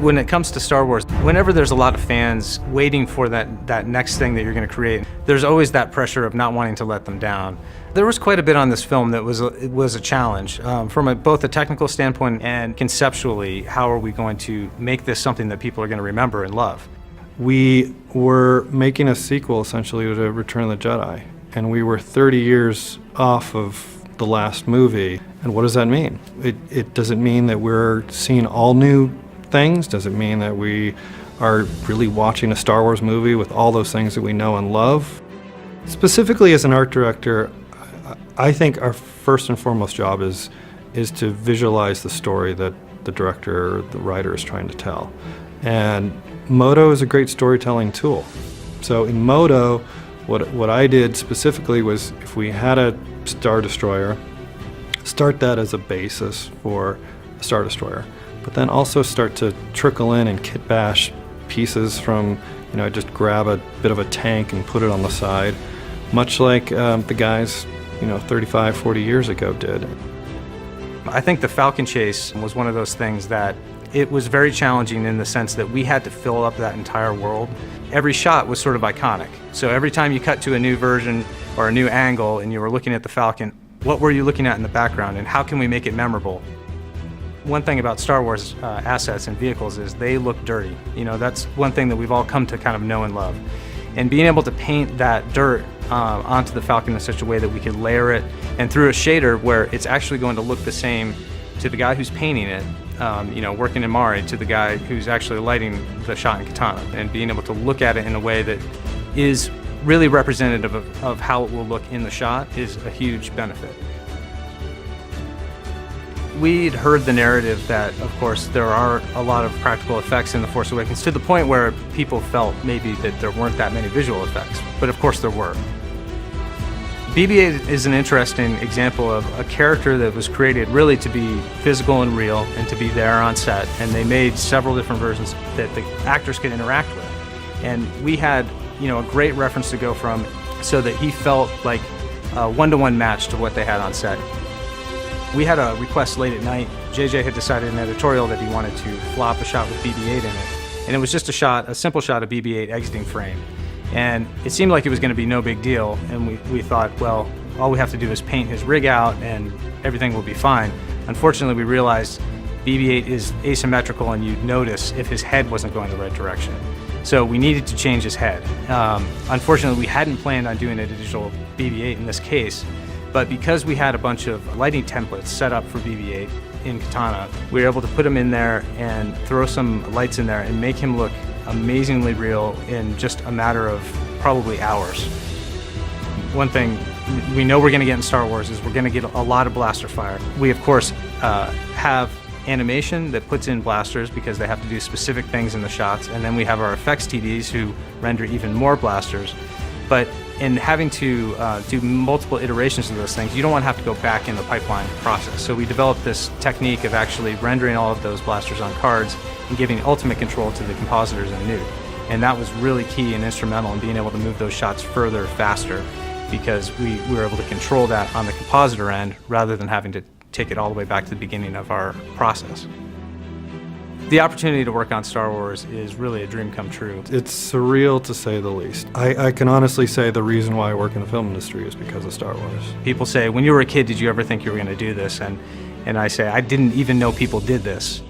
When it comes to Star Wars, whenever there's a lot of fans waiting for that next thing that you're going to create, there's always that pressure of not wanting to let them down. There was quite a bit on this film that was a challenge from both a technical standpoint and conceptually. How are we going to make this something that people are going to remember and love? We were making a sequel essentially to Return of the Jedi, and we were 30 years off of the last movie. And what does that mean? Does it mean that we're seeing all new things? Does it mean that we are really watching a Star Wars movie with all those things that we know and love? Specifically as an art director, I think our first and foremost job is to visualize the story that the director or the writer is trying to tell. And Modo is a great storytelling tool. So in Modo, what I did specifically was, if we had a Star Destroyer, start that as a basis for a Star Destroyer, but then also start to trickle in and kit bash pieces from, just grab a bit of a tank and put it on the side, much like the guys, 35, 40 years ago did. I think the Falcon chase was one of those things that it was very challenging in the sense that we had to fill up that entire world. Every shot was sort of iconic. So every time you cut to a new version or a new angle and you were looking at the Falcon, what were you looking at in the background and how can we make it memorable? One thing about Star Wars assets and vehicles is they look dirty. That's one thing that we've all come to kind of know and love. And being able to paint that dirt onto the Falcon in such a way that we could layer it and through a shader where it's actually going to look the same to the guy who's painting it, working in Mari, to the guy who's actually lighting the shot in Katana, and being able to look at it in a way that is really representative of how it will look in the shot is a huge benefit. We'd heard the narrative that, of course, there are a lot of practical effects in The Force Awakens, to the point where people felt maybe that there weren't that many visual effects, but of course there were. BB-8 is an interesting example of a character that was created really to be physical and real and to be there on set, and they made several different versions that the actors could interact with. And we had, a great reference to go from so that he felt like a one-to-one match to what they had on set. We had a request late at night. JJ had decided in editorial that he wanted to flop a shot with BB-8 in it. And it was just a simple shot of BB-8 exiting frame. And it seemed like it was going to be no big deal. And we thought, well, all we have to do is paint his rig out and everything will be fine. Unfortunately, we realized BB-8 is asymmetrical and you'd notice if his head wasn't going the right direction. So we needed to change his head. Unfortunately, we hadn't planned on doing a digital BB-8 in this case. But because we had a bunch of lighting templates set up for BB-8 in Katana, we were able to put him in there and throw some lights in there and make him look amazingly real in just a matter of probably hours. One thing we know we're going to get in Star Wars is we're going to get a lot of blaster fire. We, of course, have animation that puts in blasters because they have to do specific things in the shots, and then we have our effects TDs who render even more blasters. But in having to do multiple iterations of those things, you don't want to have to go back in the pipeline process. So we developed this technique of actually rendering all of those blasters on cards and giving ultimate control to the compositors in Nuke. And that was really key and instrumental in being able to move those shots further, faster, because we were able to control that on the compositor end rather than having to take it all the way back to the beginning of our process. The opportunity to work on Star Wars is really a dream come true. It's surreal to say the least. I can honestly say the reason why I work in the film industry is because of Star Wars. People say, when you were a kid, did you ever think you were going to do this? And I say, I didn't even know people did this.